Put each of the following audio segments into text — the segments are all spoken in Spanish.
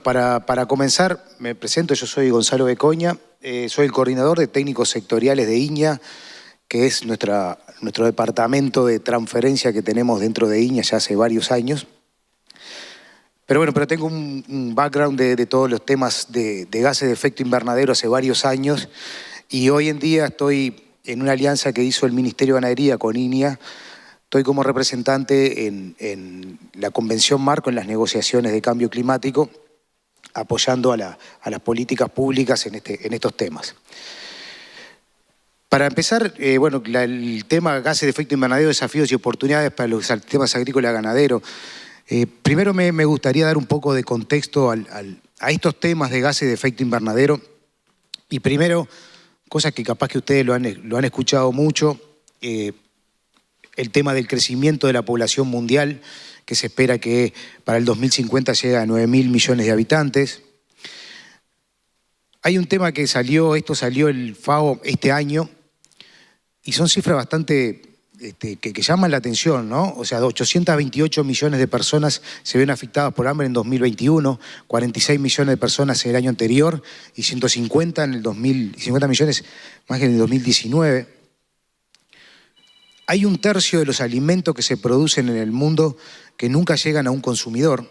para comenzar, me presento, yo soy Gonzalo Becoña, soy el coordinador de técnicos sectoriales de INIA, que es nuestro departamento de transferencia que tenemos dentro de INIA ya hace varios años. Pero tengo un background de todos los temas de gases de efecto invernadero hace varios años y hoy en día estoy en una alianza que hizo el Ministerio de Ganadería con INIA. Estoy como representante en la Convención Marco en las negociaciones de cambio climático, apoyando a las políticas públicas en estos temas. Para empezar, el tema gases de efecto invernadero, desafíos y oportunidades para los temas agrícolas y ganaderos. Primero me gustaría dar un poco de contexto a estos temas de gases de efecto invernadero. Y primero, cosas que capaz que ustedes lo han escuchado mucho, el tema del crecimiento de la población mundial, que se espera que para el 2050 llegue a 9.000 millones de habitantes. Hay un tema que salió el FAO este año, y son cifras bastante que llaman la atención, ¿no? O sea, 828 millones de personas se ven afectadas por hambre en 2021, 46 millones de personas en el año anterior y 150 50 millones más que en el 2019. Hay un tercio de los alimentos que se producen en el mundo que nunca llegan a un consumidor.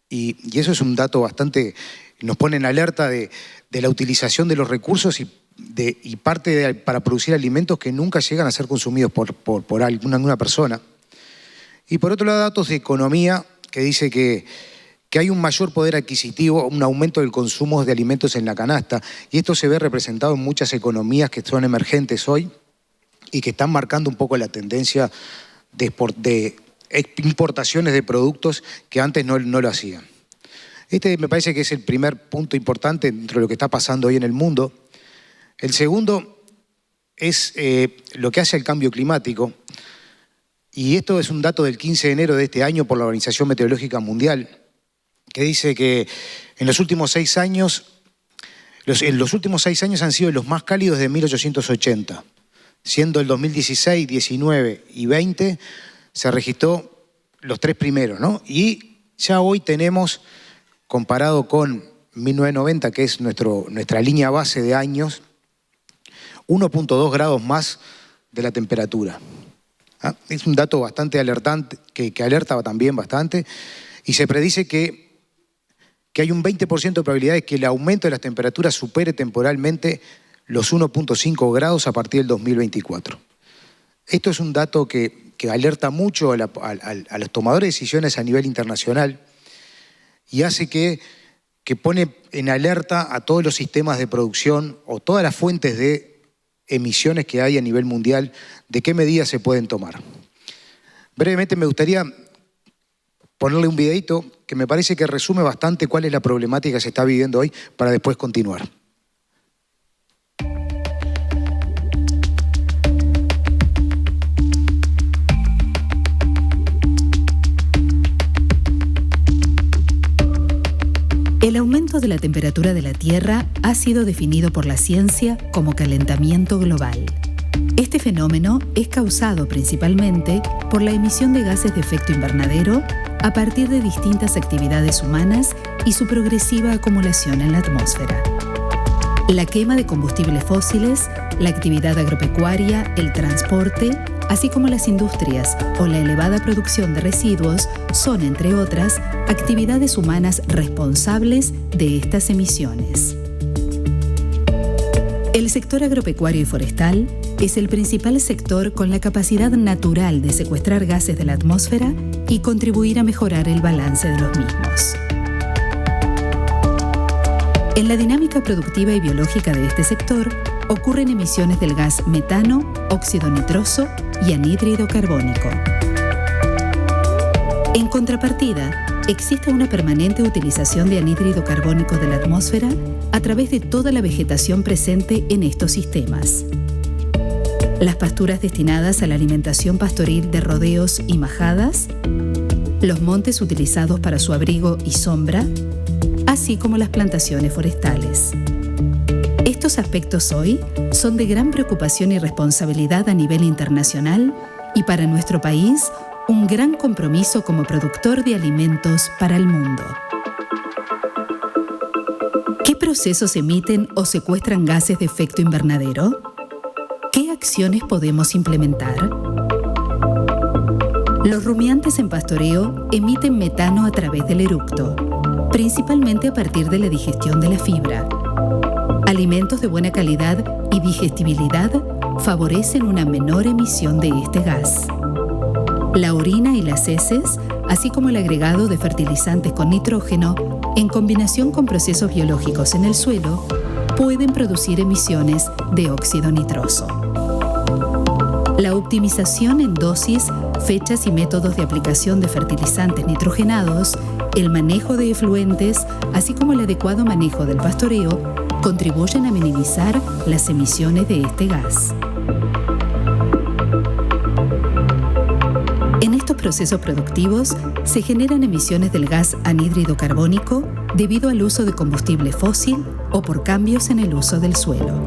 Y eso es un dato bastante, nos pone en alerta de la utilización de los recursos y parte para producir alimentos que nunca llegan a ser consumidos por alguna persona. Y por otro lado, datos de economía que dice que hay un mayor poder adquisitivo, un aumento del consumo de alimentos en la canasta. Y esto se ve representado en muchas economías que son emergentes hoy y que están marcando un poco la tendencia de importaciones de productos que antes no lo hacían. Me parece que es el primer punto importante dentro de lo que está pasando hoy en el mundo. El segundo es lo que hace el cambio climático. Y esto es un dato del 15 de enero de este año por la Organización Meteorológica Mundial, que dice que en los últimos 6 años, han sido los más cálidos de 1880, siendo el 2016, 19 y 20 se registró los 3 primeros, ¿no? Y ya hoy tenemos, comparado con 1990, que es nuestra línea base de años, 1.2 grados más de la temperatura. Es un dato bastante alertante, que alerta también bastante, y se predice que hay un 20% de probabilidades que el aumento de las temperaturas supere temporalmente los 1.5 grados a partir del 2024. Esto es un dato que alerta mucho a los tomadores de decisiones a nivel internacional y hace que pone en alerta a todos los sistemas de producción o todas las fuentes de emisiones que hay a nivel mundial, de qué medidas se pueden tomar. Brevemente me gustaría ponerle un videito que me parece que resume bastante cuál es la problemática que se está viviendo hoy para después continuar. El aumento de la temperatura de la Tierra ha sido definido por la ciencia como calentamiento global. Este fenómeno es causado principalmente por la emisión de gases de efecto invernadero a partir de distintas actividades humanas y su progresiva acumulación en la atmósfera. La quema de combustibles fósiles, la actividad agropecuaria, el transporte, así como las industrias o la elevada producción de residuos son, entre otras, actividades humanas responsables de estas emisiones. El sector agropecuario y forestal es el principal sector con la capacidad natural de secuestrar gases de la atmósfera y contribuir a mejorar el balance de los mismos. En la dinámica productiva y biológica de este sector ocurren emisiones del gas metano, óxido nitroso y anhídrido carbónico. En contrapartida, existe una permanente utilización de anhídrido carbónico de la atmósfera a través de toda la vegetación presente en estos sistemas. Las pasturas destinadas a la alimentación pastoril de rodeos y majadas, los montes utilizados para su abrigo y sombra, así como las plantaciones forestales. Estos aspectos hoy son de gran preocupación y responsabilidad a nivel internacional y para nuestro país un gran compromiso como productor de alimentos para el mundo. procesos emiten o secuestran gases de efecto invernadero? ¿Qué acciones podemos implementar? Los rumiantes en pastoreo emiten metano a través del eructo, principalmente a partir de la digestión de la fibra. Alimentos de buena calidad y digestibilidad favorecen una menor emisión de este gas. La orina y las heces, así como el agregado de fertilizantes con nitrógeno, en combinación con procesos biológicos en el suelo, pueden producir emisiones de óxido nitroso. La optimización en dosis, fechas y métodos de aplicación de fertilizantes nitrogenados, el manejo de efluentes, así como el adecuado manejo del pastoreo, contribuyen a minimizar las emisiones de este gas. En estos procesos productivos se generan emisiones del gas anhídrido carbónico debido al uso de combustible fósil o por cambios en el uso del suelo.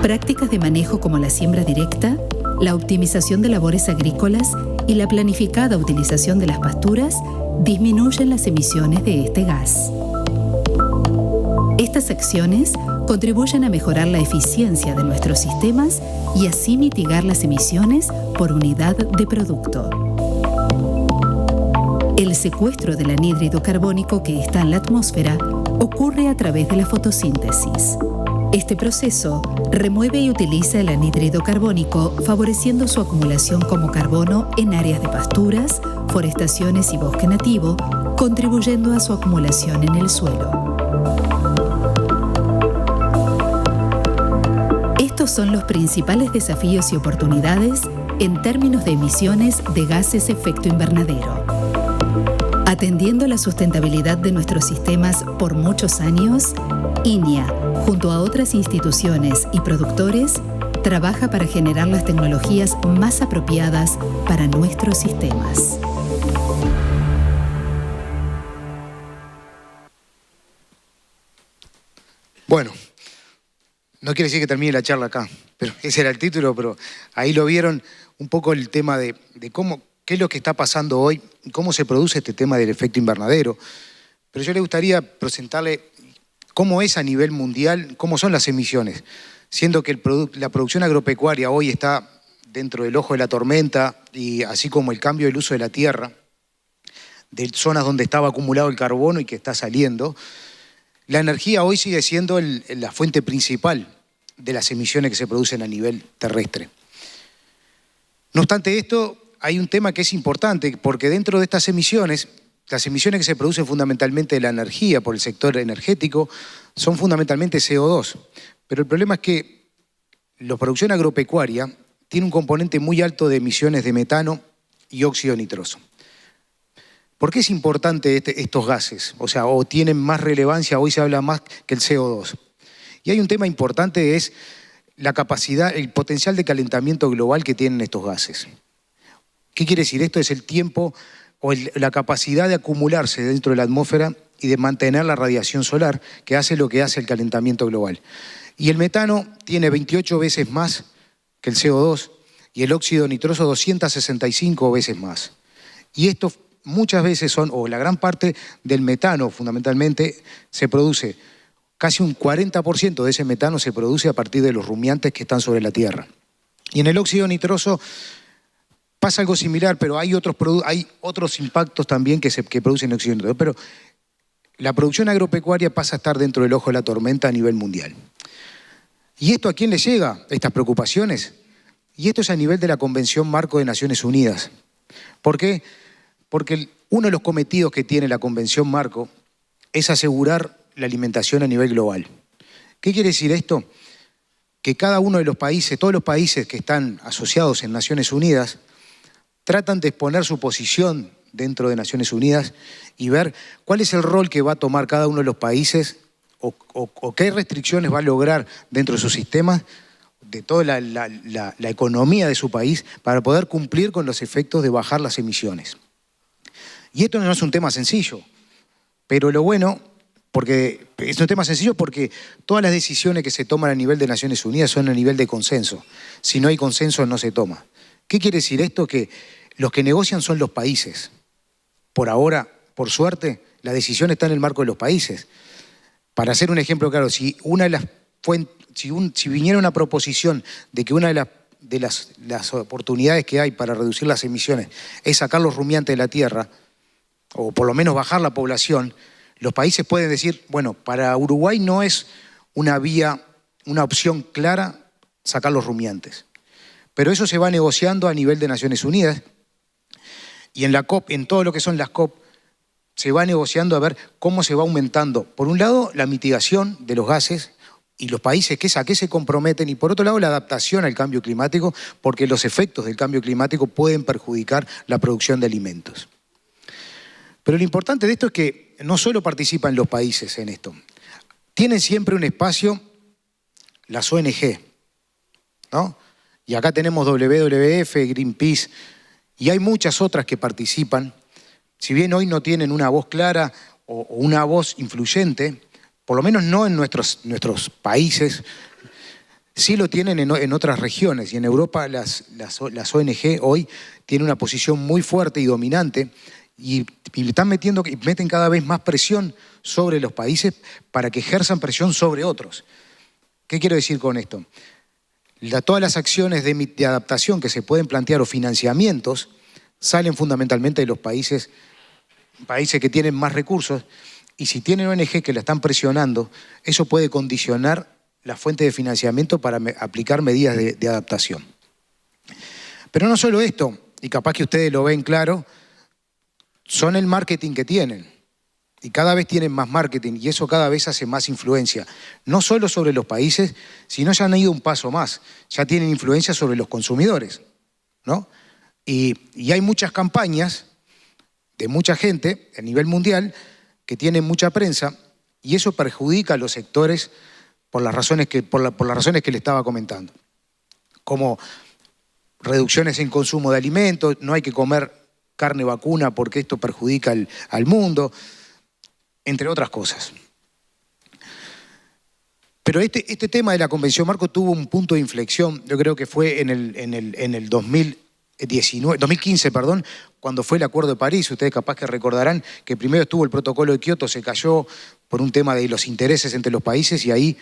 Prácticas de manejo como la siembra directa, la optimización de labores agrícolas y la planificada utilización de las pasturas disminuyen las emisiones de este gas. Estas acciones contribuyen a mejorar la eficiencia de nuestros sistemas y así mitigar las emisiones por unidad de producto. El secuestro del anhídrido carbónico que está en la atmósfera ocurre a través de la fotosíntesis. Este proceso remueve y utiliza el anhídrido carbónico, favoreciendo su acumulación como carbono en áreas de pasturas, forestaciones y bosque nativo, contribuyendo a su acumulación en el suelo. Estos son los principales desafíos y oportunidades en términos de emisiones de gases efecto invernadero. Atendiendo la sustentabilidad de nuestros sistemas por muchos años, INEA, junto a otras instituciones y productores, trabaja para generar las tecnologías más apropiadas para nuestros sistemas. Bueno, no quiere decir que termine la charla acá, pero ese era el título, pero ahí lo vieron un poco el tema de cómo, qué es lo que está pasando hoy, cómo se produce este tema del efecto invernadero. Pero yo le gustaría presentarle cómo es a nivel mundial, cómo son las emisiones, siendo que la producción agropecuaria hoy está dentro del ojo de la tormenta, y así como el cambio del uso de la tierra, de zonas donde estaba acumulado el carbono y que está saliendo. La energía hoy sigue siendo la fuente principal de las emisiones que se producen a nivel terrestre. No obstante esto, hay un tema que es importante, porque dentro de estas emisiones, las emisiones que se producen fundamentalmente de la energía por el sector energético son fundamentalmente CO2. Pero el problema es que la producción agropecuaria tiene un componente muy alto de emisiones de metano y óxido nitroso. ¿Por qué es importante estos gases? O tienen más relevancia, hoy se habla más que el CO2. Y hay un tema importante, es la capacidad, el potencial de calentamiento global que tienen estos gases. ¿Qué quiere decir? Esto es el tiempo o la capacidad de acumularse dentro de la atmósfera y de mantener la radiación solar, que hace lo que hace el calentamiento global. Y el metano tiene 28 veces más que el CO2 y el óxido nitroso 265 veces más. Y esto muchas veces o la gran parte del metano fundamentalmente se produce, casi un 40% de ese metano se produce a partir de los rumiantes que están sobre la tierra. Y en el óxido nitroso pasa algo similar, pero hay otros impactos también que producen óxido nitroso. Pero la producción agropecuaria pasa a estar dentro del ojo de la tormenta a nivel mundial. ¿Y esto a quién le llega, estas preocupaciones? Y esto es a nivel de la Convención Marco de Naciones Unidas. ¿Por qué? Porque uno de los cometidos que tiene la Convención Marco es asegurar la alimentación a nivel global. ¿Qué quiere decir esto? Que cada uno de los países, todos los países que están asociados en Naciones Unidas, tratan de exponer su posición dentro de Naciones Unidas y ver cuál es el rol que va a tomar cada uno de los países o qué restricciones va a lograr dentro de sus sistemas, de toda la economía de su país, para poder cumplir con los efectos de bajar las emisiones. Y esto no es un tema sencillo, pero lo bueno, porque es un tema sencillo porque todas las decisiones que se toman a nivel de Naciones Unidas son a nivel de consenso. Si no hay consenso, no se toma. ¿Qué quiere decir esto? Que los que negocian son los países. Por ahora, por suerte, la decisión está en el marco de los países. Para hacer un ejemplo claro, si viniera una proposición de que una de las oportunidades que hay para reducir las emisiones es sacar los rumiantes de la tierra, o por lo menos bajar la población, los países pueden decir, bueno, para Uruguay no es una opción clara sacar los rumiantes. Pero eso se va negociando a nivel de Naciones Unidas y en la COP, en todo lo que son las COP, se va negociando a ver cómo se va aumentando, por un lado, la mitigación de los gases y los países a qué se comprometen, y por otro lado, la adaptación al cambio climático, porque los efectos del cambio climático pueden perjudicar la producción de alimentos. Pero lo importante de esto es que no solo participan los países en esto, tienen siempre un espacio las ONG, ¿no? Y acá tenemos WWF, Greenpeace, y hay muchas otras que participan. Si bien hoy no tienen una voz clara o una voz influyente, por lo menos no en nuestros países, sí lo tienen en otras regiones. Y en Europa las ONG hoy tienen una posición muy fuerte y dominante y meten cada vez más presión sobre los países para que ejerzan presión sobre otros. ¿Qué quiero decir con esto? Todas las acciones de adaptación que se pueden plantear o financiamientos salen fundamentalmente de los países que tienen más recursos, y si tienen ONG que la están presionando, eso puede condicionar la fuente de financiamiento para aplicar medidas de adaptación. Pero no solo esto, y capaz que ustedes lo ven claro, son el marketing que tienen. Y cada vez tienen más marketing y eso cada vez hace más influencia. No solo sobre los países, sino ya han ido un paso más. Ya tienen influencia sobre los consumidores, ¿no? Y hay muchas campañas de mucha gente a nivel mundial que tienen mucha prensa y eso perjudica a los sectores por las razones que le estaba comentando. Como reducciones en consumo de alimentos, no hay que comer carne vacuna porque esto perjudica al mundo, entre otras cosas. Pero este tema de la Convención Marco tuvo un punto de inflexión, yo creo que fue en el 2015, cuando fue el Acuerdo de París. Ustedes capaz que recordarán que primero estuvo el Protocolo de Kioto, se cayó por un tema de los intereses entre los países y ahí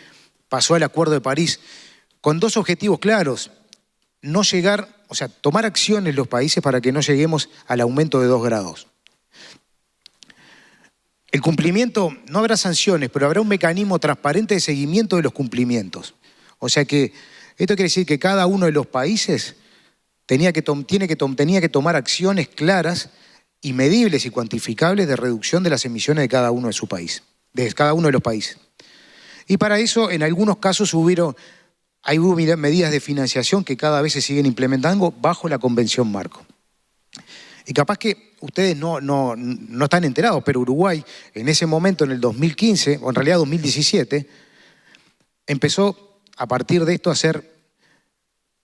pasó al Acuerdo de París con dos objetivos claros: tomar acciones los países para que no lleguemos al aumento de 2 grados. El cumplimiento, no habrá sanciones, pero habrá un mecanismo transparente de seguimiento de los cumplimientos. O sea que esto quiere decir que cada uno de los países tenía que tomar acciones claras y medibles y cuantificables de reducción de las emisiones de cada uno de su país, de cada uno de los países. Y para eso, en algunos casos hubo medidas de financiación que cada vez se siguen implementando bajo la Convención Marco. Y capaz que ustedes no están enterados, pero Uruguay en ese momento, en el 2015, o en realidad 2017, empezó a partir de esto a hacer,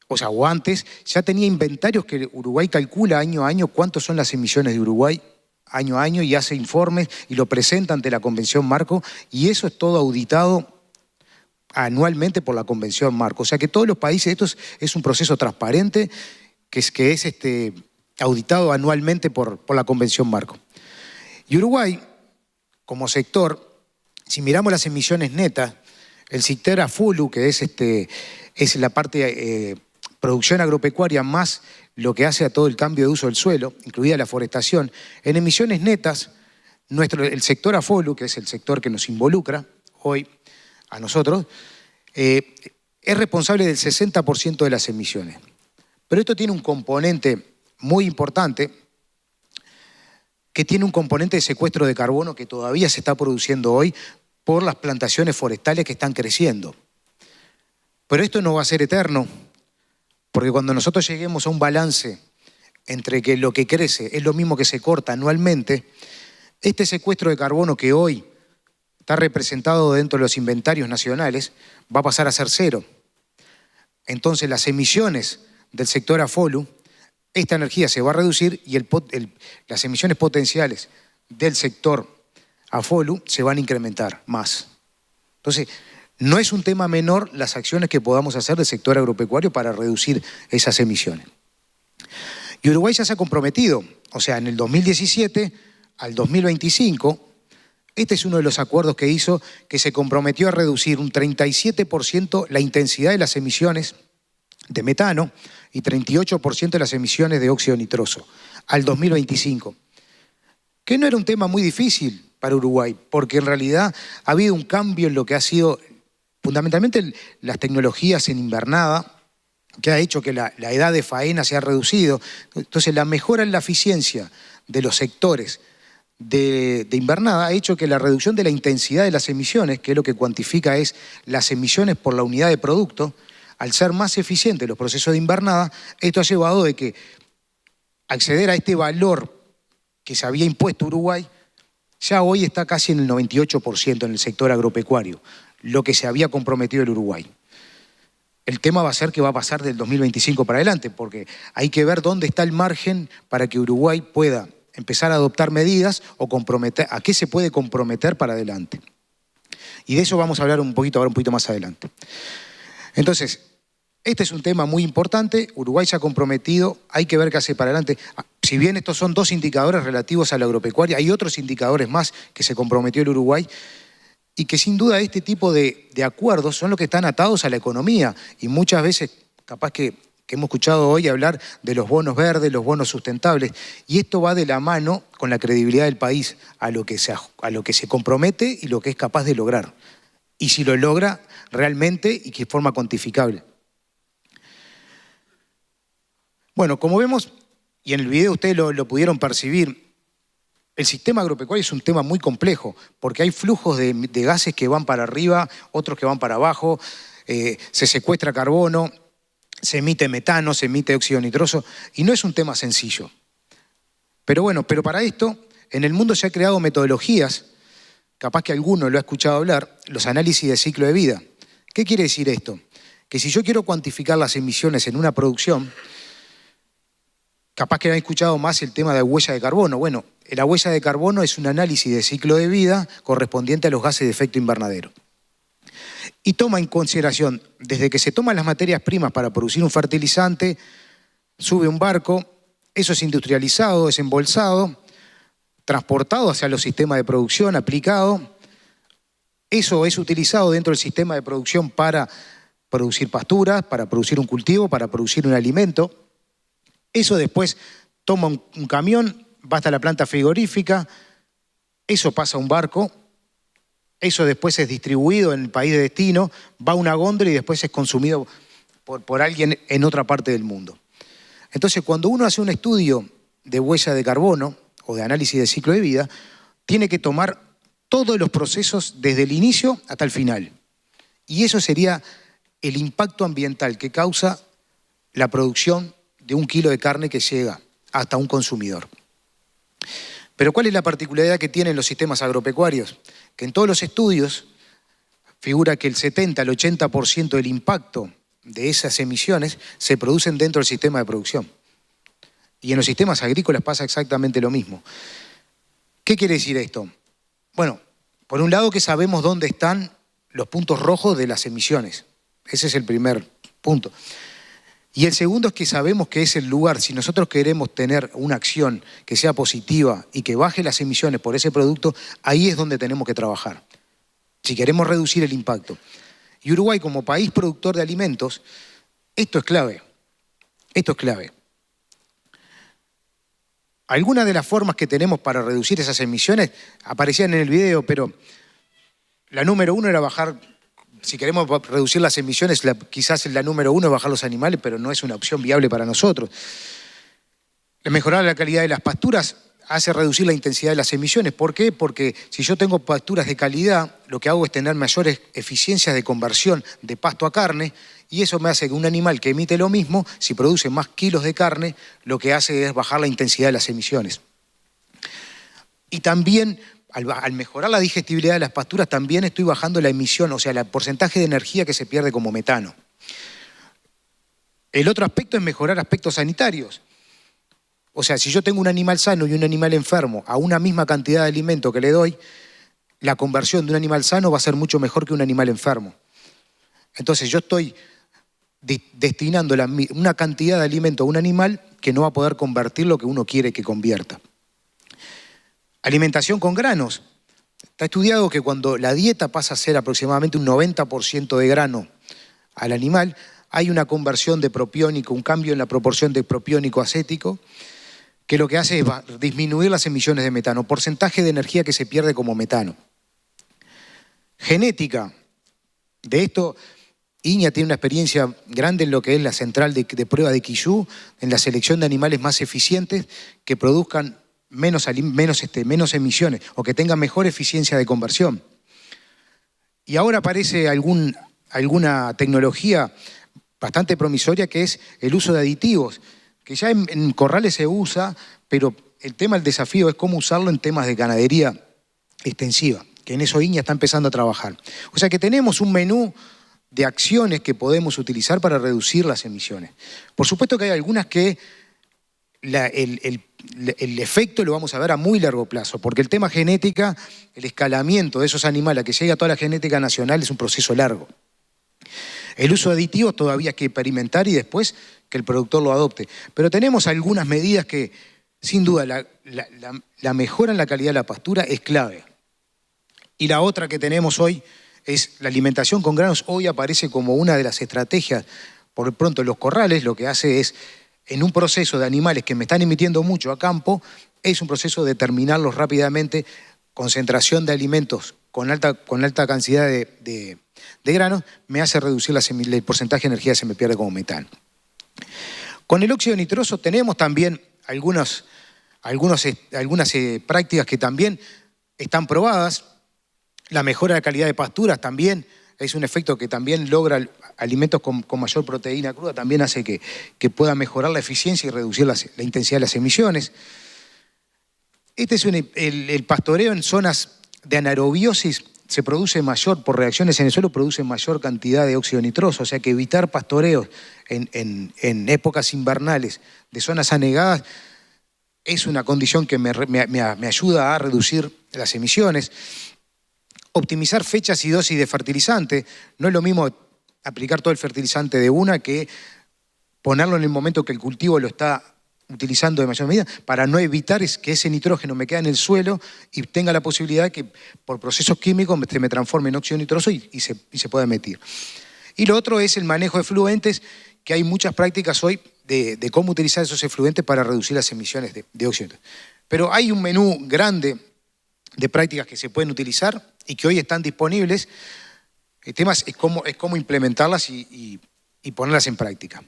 o antes, ya tenía inventarios que Uruguay calcula año a año cuántas son las emisiones de Uruguay año a año y hace informes y lo presenta ante la Convención Marco y eso es todo auditado anualmente por la Convención Marco. O sea que todos los países, esto es un proceso transparente que es auditado anualmente por la Convención Marco. Y Uruguay, como sector, si miramos las emisiones netas, el sector AFOLU, que es la parte producción agropecuaria más lo que hace a todo el cambio de uso del suelo, incluida la forestación, en emisiones netas, el sector AFOLU, que es el sector que nos involucra hoy a nosotros, es responsable del 60% de las emisiones. Pero esto tiene un componente muy importante, que tiene un componente de secuestro de carbono que todavía se está produciendo hoy por las plantaciones forestales que están creciendo. Pero esto no va a ser eterno, porque cuando nosotros lleguemos a un balance entre que lo que crece es lo mismo que se corta anualmente, este secuestro de carbono que hoy está representado dentro de los inventarios nacionales va a pasar a ser 0. Entonces las emisiones del sector AFOLU, esta energía se va a reducir y las emisiones potenciales del sector AFOLU se van a incrementar más. Entonces, no es un tema menor las acciones que podamos hacer del sector agropecuario para reducir esas emisiones. Y Uruguay ya se ha comprometido, o sea, en el 2017 al 2025, Este es uno de los acuerdos que hizo, que se comprometió a reducir un 37% la intensidad de las emisiones de metano y 38% de las emisiones de óxido nitroso al 2025. Que no era un tema muy difícil para Uruguay, porque en realidad ha habido un cambio en lo que ha sido fundamentalmente las tecnologías en invernada, que ha hecho que la edad de faena se ha reducido. Entonces la mejora en la eficiencia de los sectores de invernada ha hecho que la reducción de la intensidad de las emisiones, que es lo que cuantifica es las emisiones por la unidad de producto, al ser más eficientes los procesos de invernada, esto ha llevado de que acceder a este valor que se había impuesto Uruguay, ya hoy está casi en el 98% en el sector agropecuario, lo que se había comprometido el Uruguay. El tema va a ser qué va a pasar del 2025 para adelante, porque hay que ver dónde está el margen para que Uruguay pueda empezar a adoptar medidas o comprometer, a qué se puede comprometer para adelante. Y de eso vamos a hablar un poquito más adelante. Entonces, este es un tema muy importante, Uruguay se ha comprometido, hay que ver qué hace para adelante. Si bien estos son dos indicadores relativos a la agropecuaria, hay otros indicadores más que se comprometió el Uruguay y que sin duda este tipo de acuerdos son los que están atados a la economía y muchas veces, capaz que hemos escuchado hoy hablar de los bonos verdes, los bonos sustentables, y esto va de la mano con la credibilidad del país a lo que se compromete y lo que es capaz de lograr. Y si lo logra realmente y que de forma cuantificable. Bueno, como vemos, y en el video ustedes lo pudieron percibir, el sistema agropecuario es un tema muy complejo, porque hay flujos de gases que van para arriba, otros que van para abajo, se secuestra carbono, se emite metano, se emite óxido nitroso, y no es un tema sencillo. Pero bueno, para esto, en el mundo se han creado metodologías, capaz que alguno lo ha escuchado hablar, los análisis de ciclo de vida. ¿Qué quiere decir esto? Que si yo quiero cuantificar las emisiones en una producción, capaz que han escuchado más el tema de huella de carbono. Bueno, la huella de carbono es un análisis de ciclo de vida correspondiente a los gases de efecto invernadero. Y toma en consideración, desde que se toman las materias primas para producir un fertilizante, sube un barco, eso es industrializado, desembolsado, transportado hacia los sistemas de producción, aplicado. Eso es utilizado dentro del sistema de producción para producir pasturas, para producir un cultivo, para producir un alimento. Eso después toma un camión, va hasta la planta frigorífica, eso pasa a un barco, eso después es distribuido en el país de destino, va a una góndola y después es consumido por alguien en otra parte del mundo. Entonces, cuando uno hace un estudio de huella de carbono o de análisis de ciclo de vida, tiene que tomar todos los procesos desde el inicio hasta el final. Y eso sería el impacto ambiental que causa la producción de 1 kilo de carne que llega hasta un consumidor. Pero ¿cuál es la particularidad que tienen los sistemas agropecuarios? Que en todos los estudios figura que el 70 al 80% del impacto de esas emisiones se producen dentro del sistema de producción. Y en los sistemas agrícolas pasa exactamente lo mismo. ¿Qué quiere decir esto? Bueno, por un lado que sabemos dónde están los puntos rojos de las emisiones. Ese es el primer punto. Y el segundo es que sabemos que es el lugar, si nosotros queremos tener una acción que sea positiva y que baje las emisiones por ese producto, ahí es donde tenemos que trabajar, si queremos reducir el impacto. Y Uruguay, como país productor de alimentos, esto es clave. Esto es clave. Algunas de las formas que tenemos para reducir esas emisiones aparecían en el video, pero la número 1 era bajar. Si queremos reducir las emisiones, quizás la número 1 es bajar los animales, pero no es una opción viable para nosotros. Mejorar la calidad de las pasturas hace reducir la intensidad de las emisiones. ¿Por qué? Porque si yo tengo pasturas de calidad, lo que hago es tener mayores eficiencias de conversión de pasto a carne, y eso me hace que un animal que emite lo mismo, si produce más kilos de carne, lo que hace es bajar la intensidad de las emisiones. Y también, al mejorar la digestibilidad de las pasturas, también estoy bajando la emisión, o sea, el porcentaje de energía que se pierde como metano. El otro aspecto es mejorar aspectos sanitarios. O sea, si yo tengo un animal sano y un animal enfermo a una misma cantidad de alimento que le doy, la conversión de un animal sano va a ser mucho mejor que un animal enfermo. Entonces yo estoy destinando una cantidad de alimento a un animal que no va a poder convertir lo que uno quiere que convierta. Alimentación con granos. Está estudiado que cuando la dieta pasa a ser aproximadamente un 90% de grano al animal, hay una conversión de propiónico, un cambio en la proporción de propiónico acético, que lo que hace es disminuir las emisiones de metano, porcentaje de energía que se pierde como metano. Genética. De esto, Iña tiene una experiencia grande en lo que es la central de prueba de Quillú, en la selección de animales más eficientes que produzcan menos emisiones o que tengan mejor eficiencia de conversión. Y ahora aparece alguna tecnología bastante promisoria que es el uso de aditivos, que ya en corrales se usa, pero el desafío es cómo usarlo en temas de ganadería extensiva, que en eso Iña está empezando a trabajar. O sea que tenemos un menú de acciones que podemos utilizar para reducir las emisiones. Por supuesto que hay algunas que el efecto lo vamos a ver a muy largo plazo, porque el tema genética, el escalamiento de esos animales a que llegue a toda la genética nacional es un proceso largo. El uso de aditivos todavía hay que experimentar y después que el productor lo adopte. Pero tenemos algunas medidas que, sin duda, la mejora en la calidad de la pastura es clave. Y la otra que tenemos hoy es la alimentación con granos. Hoy aparece como una de las estrategias. Por pronto, los corrales lo que hace es, en un proceso de animales que me están emitiendo mucho a campo, es un proceso de terminarlos rápidamente, concentración de alimentos con alta cantidad de granos, me hace reducir el porcentaje de energía que se me pierde como metano. Con el óxido nitroso tenemos también algunas prácticas que también están probadas. La mejora de la calidad de pasturas también es un efecto que también logra alimentos con mayor proteína cruda, también hace que pueda mejorar la eficiencia y reducir la intensidad de las emisiones. Este es el pastoreo en zonas de anaerobiosis, se produce por reacciones en el suelo, produce mayor cantidad de óxido nitroso, o sea que evitar pastoreos en épocas invernales de zonas anegadas es una condición que me ayuda a reducir las emisiones. Optimizar fechas y dosis de fertilizante. No es lo mismo aplicar todo el fertilizante de una que ponerlo en el momento que el cultivo lo está utilizando de mayor medida, para no evitar que ese nitrógeno me quede en el suelo y tenga la posibilidad de que por procesos químicos me transforme en óxido nitroso y se pueda emitir. Y lo otro es el manejo de efluentes, que hay muchas prácticas hoy de cómo utilizar esos efluentes para reducir las emisiones de óxido. Pero hay un menú grande de prácticas que se pueden utilizar y que hoy están disponibles. El tema es cómo implementarlas y ponerlas en práctica.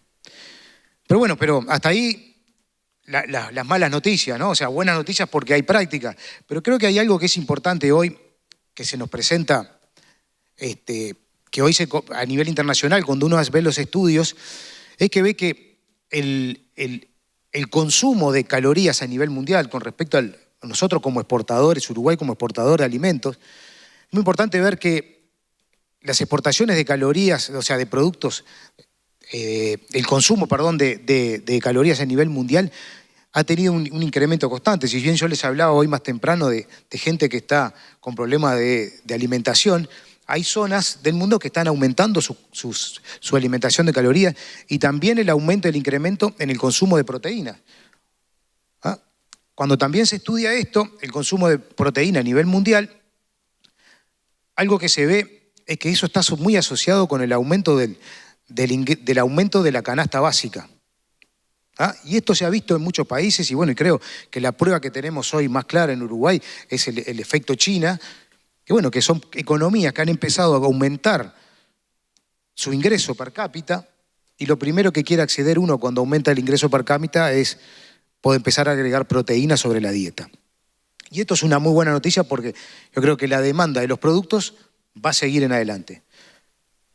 Pero bueno, hasta ahí las malas noticias, ¿no? O sea, buenas noticias porque hay práctica. Pero creo que hay algo que es importante hoy, que se nos presenta, que hoy a nivel internacional, cuando uno ve los estudios, es que ve que el consumo de calorías a nivel mundial con respecto a nosotros como exportadores, Uruguay como exportador de alimentos, es muy importante ver que las exportaciones de calorías, o sea, de productos, el consumo, de calorías a nivel mundial ha tenido un incremento constante. Si bien yo les hablaba hoy más temprano de gente que está con problemas de alimentación, hay zonas del mundo que están aumentando su alimentación de calorías y también el aumento, el incremento en el consumo de proteínas. ¿Ah? Cuando también se estudia esto, el consumo de proteína a nivel mundial, algo que se ve es que eso está muy asociado con el aumento del aumento de la canasta básica. ¿Ah? Y esto se ha visto en muchos países y bueno, y creo que la prueba que tenemos hoy más clara en Uruguay es el efecto China, que bueno, que son economías que han empezado a aumentar su ingreso per cápita y lo primero que quiere acceder uno cuando aumenta el ingreso per cápita es poder empezar a agregar proteínas sobre la dieta. Y esto es una muy buena noticia porque yo creo que la demanda de los productos va a seguir en adelante.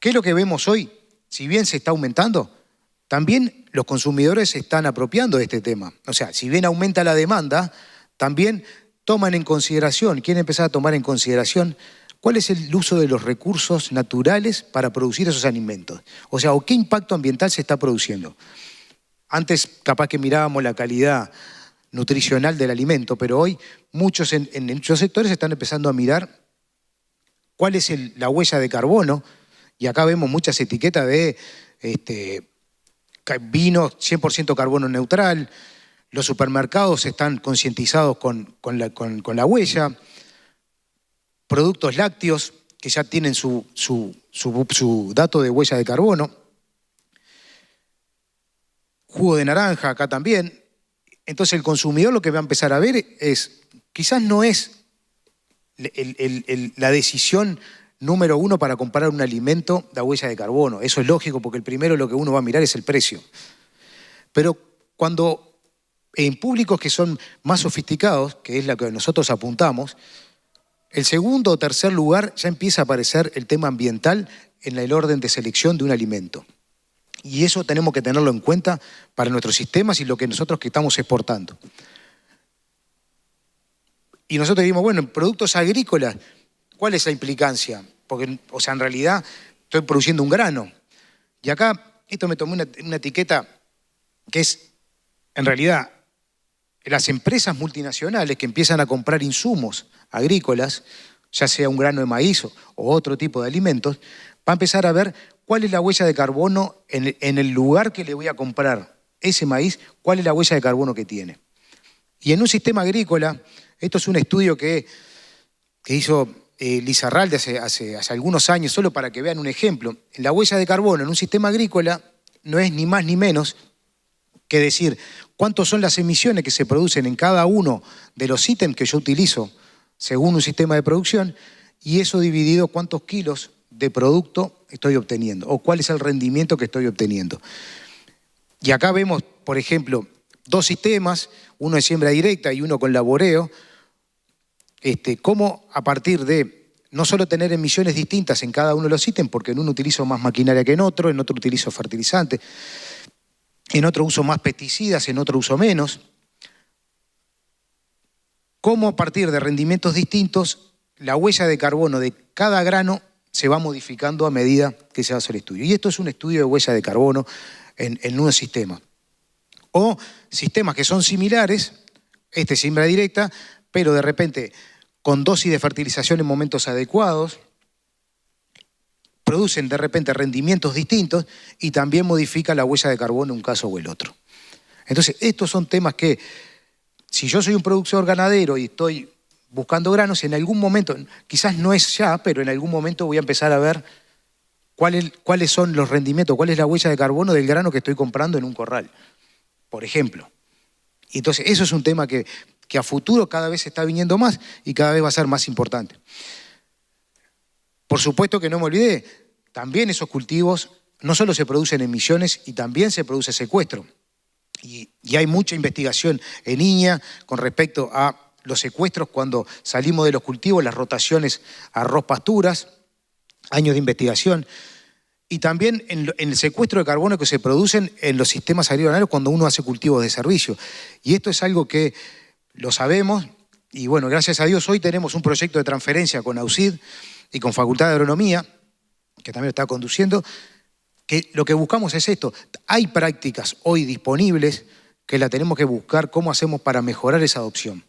¿Qué es lo que vemos hoy? Si bien se está aumentando, también los consumidores se están apropiando de este tema. O sea, si bien aumenta la demanda, también toman en consideración, quieren empezar a tomar en consideración cuál es el uso de los recursos naturales para producir esos alimentos. O sea, o qué impacto ambiental se está produciendo. Antes capaz que mirábamos la calidad nutricional del alimento, pero hoy muchos en muchos sectores están empezando a mirar cuál es la huella de carbono, y acá vemos muchas etiquetas de vino 100% carbono neutral, los supermercados están concientizados con la huella, productos lácteos que ya tienen su dato de huella de carbono. Jugo de naranja acá también. Entonces el consumidor lo que va a empezar a ver es, quizás no es la decisión número uno para comprar un alimento, la huella de carbono. Eso es lógico porque el primero lo que uno va a mirar es el precio. Pero cuando en públicos que son más sofisticados, que es la que nosotros apuntamos, el segundo o tercer lugar ya empieza a aparecer el tema ambiental en el orden de selección de un alimento. Y eso tenemos que tenerlo en cuenta para nuestros sistemas y lo que nosotros que estamos exportando. Y nosotros dijimos, bueno, en productos agrícolas, ¿cuál es la implicancia? Porque, o sea, en realidad estoy produciendo un grano. Y acá, esto me tomó una etiqueta que es, en realidad, las empresas multinacionales que empiezan a comprar insumos agrícolas, ya sea un grano de maíz o otro tipo de alimentos, va a empezar a ver cuál es la huella de carbono en el lugar que le voy a comprar ese maíz, cuál es la huella de carbono que tiene. Y en un sistema agrícola, esto es un estudio que hizo Lizarralde hace algunos años, solo para que vean un ejemplo. La huella de carbono en un sistema agrícola no es ni más ni menos que decir cuántas son las emisiones que se producen en cada uno de los ítems que yo utilizo según un sistema de producción, y eso dividido cuántos kilos de producto estoy obteniendo o cuál es el rendimiento que estoy obteniendo. Y acá vemos, por ejemplo, dos sistemas, uno de siembra directa y uno con laboreo, cómo a partir de no solo tener emisiones distintas en cada uno de los ítems, porque en uno utilizo más maquinaria que en otro utilizo fertilizantes, en otro uso más pesticidas, en otro uso menos, cómo a partir de rendimientos distintos la huella de carbono de cada grano se va modificando a medida que se hace el estudio. Y esto es un estudio de huella de carbono en un sistema. O sistemas que son similares, siembra directa, pero de repente con dosis de fertilización en momentos adecuados, producen de repente rendimientos distintos y también modifica la huella de carbono en un caso o el otro. Entonces, estos son temas que, si yo soy un productor ganadero y estoy buscando granos, en algún momento, quizás no es ya, pero en algún momento voy a empezar a ver cuáles son los rendimientos, cuál es la huella de carbono del grano que estoy comprando en un corral, por ejemplo. Y entonces, eso es un tema que a futuro cada vez se está viniendo más y cada vez va a ser más importante. Por supuesto que no me olvidé, también esos cultivos no solo se producen emisiones y también se produce secuestro. Y hay mucha investigación en INEA con respecto a los secuestros cuando salimos de los cultivos, las rotaciones arroz-pasturas, años de investigación. Y también en el secuestro de carbono que se producen en los sistemas agrarios cuando uno hace cultivos de servicio. Y esto es algo que lo sabemos y bueno, gracias a Dios hoy tenemos un proyecto de transferencia con AUSID y con Facultad de Agronomía, que también lo está conduciendo, que lo que buscamos es esto. Hay prácticas hoy disponibles que la tenemos que buscar cómo hacemos para mejorar esa adopción.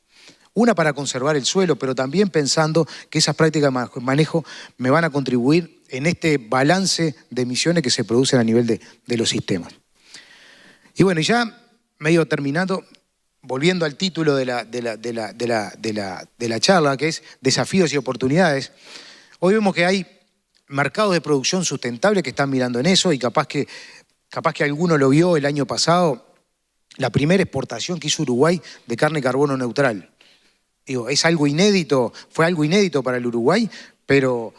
Una para conservar el suelo, pero también pensando que esas prácticas de manejo me van a contribuir en este balance de emisiones que se producen a nivel de los sistemas. Y bueno, ya medio terminando, volviendo al título de la charla, que es Desafíos y Oportunidades, hoy vemos que hay mercados de producción sustentable que están mirando en eso y capaz que alguno lo vio el año pasado, la primera exportación que hizo Uruguay de carne carbono neutral. Digo, es algo inédito, fue algo inédito para el Uruguay, pero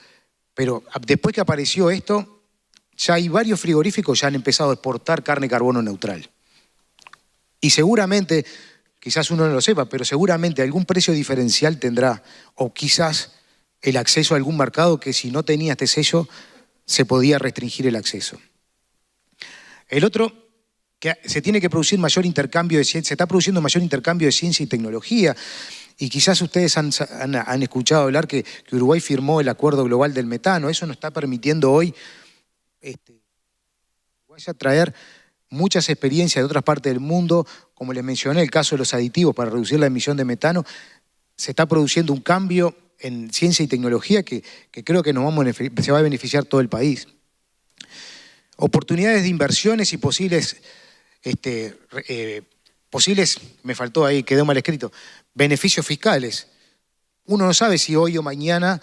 después que apareció esto, ya hay varios frigoríficos que ya han empezado a exportar carne carbono neutral. Y seguramente, quizás uno no lo sepa, pero seguramente algún precio diferencial tendrá, o quizás el acceso a algún mercado que si no tenía este sello se podía restringir el acceso. El otro, que se tiene que producir mayor intercambio de ciencia, se está produciendo mayor intercambio de ciencia y tecnología, y quizás ustedes han escuchado hablar que Uruguay firmó el Acuerdo Global del Metano. Eso nos está permitiendo hoy traer muchas experiencias de otras partes del mundo, como les mencioné, el caso de los aditivos para reducir la emisión de metano. Se está produciendo un cambio en ciencia y tecnología que creo que se va a beneficiar todo el país. Oportunidades de inversiones y posibles, me faltó ahí, quedó mal escrito, beneficios fiscales. uno no sabe si hoy o mañana,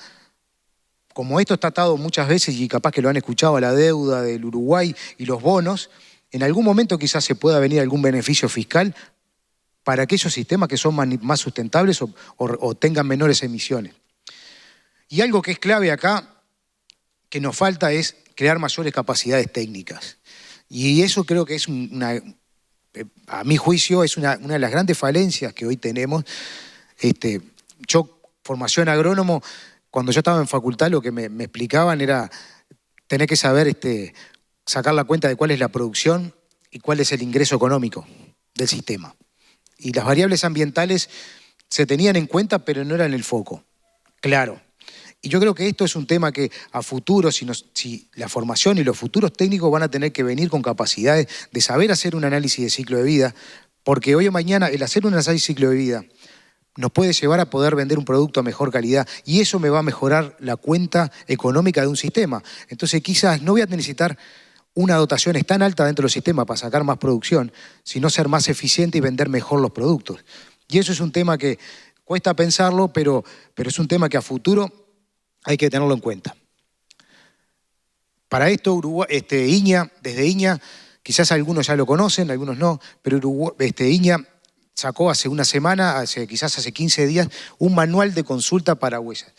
como esto está atado muchas veces y capaz que lo han escuchado a la deuda del Uruguay y los bonos, en algún momento quizás se pueda venir algún beneficio fiscal para aquellos sistemas que son más sustentables o tengan menores emisiones. Y algo que es clave acá, que nos falta, es crear mayores capacidades técnicas. Y eso creo que es a mi juicio, es una de las grandes falencias que hoy tenemos. Yo, formación agrónomo, cuando yo estaba en facultad, lo que me explicaban era tener que saber sacar la cuenta de cuál es la producción y cuál es el ingreso económico del sistema. Y las variables ambientales se tenían en cuenta, pero no eran el foco. Claro. Y yo creo que esto es un tema que a futuro, si la formación y los futuros técnicos van a tener que venir con capacidades de saber hacer un análisis de ciclo de vida, porque hoy o mañana el hacer un análisis de ciclo de vida nos puede llevar a poder vender un producto a mejor calidad y eso me va a mejorar la cuenta económica de un sistema. Entonces quizás no voy a necesitar una dotación tan alta dentro del sistema para sacar más producción, sino ser más eficiente y vender mejor los productos. Y eso es un tema que cuesta pensarlo, pero es un tema que a futuro hay que tenerlo en cuenta. Para esto, INEA, desde INEA, quizás algunos ya lo conocen, algunos no, pero INEA sacó hace una semana, quizás hace 15 días, un manual de consulta para huellas.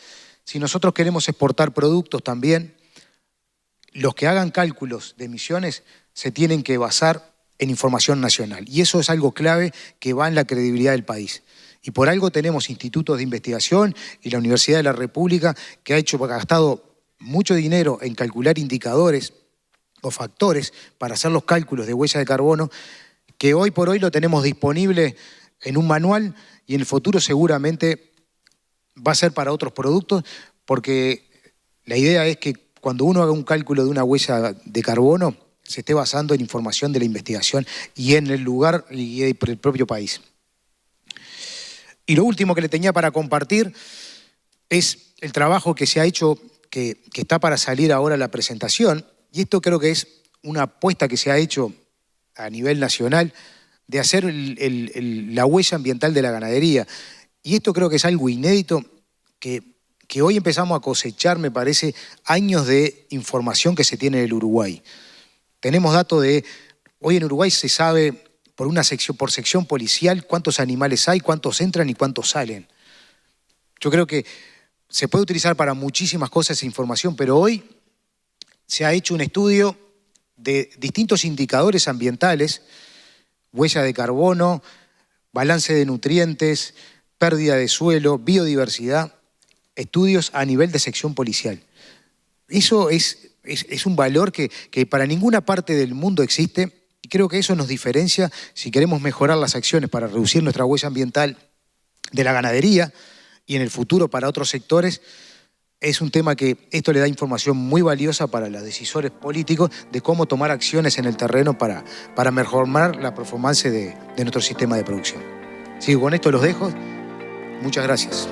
Si nosotros queremos exportar productos también, los que hagan cálculos de emisiones se tienen que basar en información nacional. Y eso es algo clave que va en la credibilidad del país. Y por algo tenemos institutos de investigación y la Universidad de la República que ha gastado mucho dinero en calcular indicadores o factores para hacer los cálculos de huella de carbono, que hoy por hoy lo tenemos disponible en un manual y en el futuro seguramente va a ser para otros productos, porque la idea es que cuando uno haga un cálculo de una huella de carbono se esté basando en información de la investigación y en el lugar y por el propio país. Y lo último que le tenía para compartir es el trabajo que se ha hecho, que está para salir ahora la presentación, y esto creo que es una apuesta que se ha hecho a nivel nacional de hacer la huella ambiental de la ganadería. Y esto creo que es algo inédito que hoy empezamos a cosechar, me parece, años de información que se tiene en el Uruguay. Tenemos datos hoy en Uruguay se sabe por sección policial cuántos animales hay, cuántos entran y cuántos salen. Yo creo que se puede utilizar para muchísimas cosas esa información, pero hoy se ha hecho un estudio de distintos indicadores ambientales, huella de carbono, balance de nutrientes, pérdida de suelo, biodiversidad, estudios a nivel de sección policial. Eso es un valor que para ninguna parte del mundo existe. Y creo que eso nos diferencia si queremos mejorar las acciones para reducir nuestra huella ambiental de la ganadería y en el futuro para otros sectores. Es un tema que esto le da información muy valiosa para los decisores políticos de cómo tomar acciones en el terreno para mejorar la performance de nuestro sistema de producción. Así que con esto los dejo. Muchas gracias.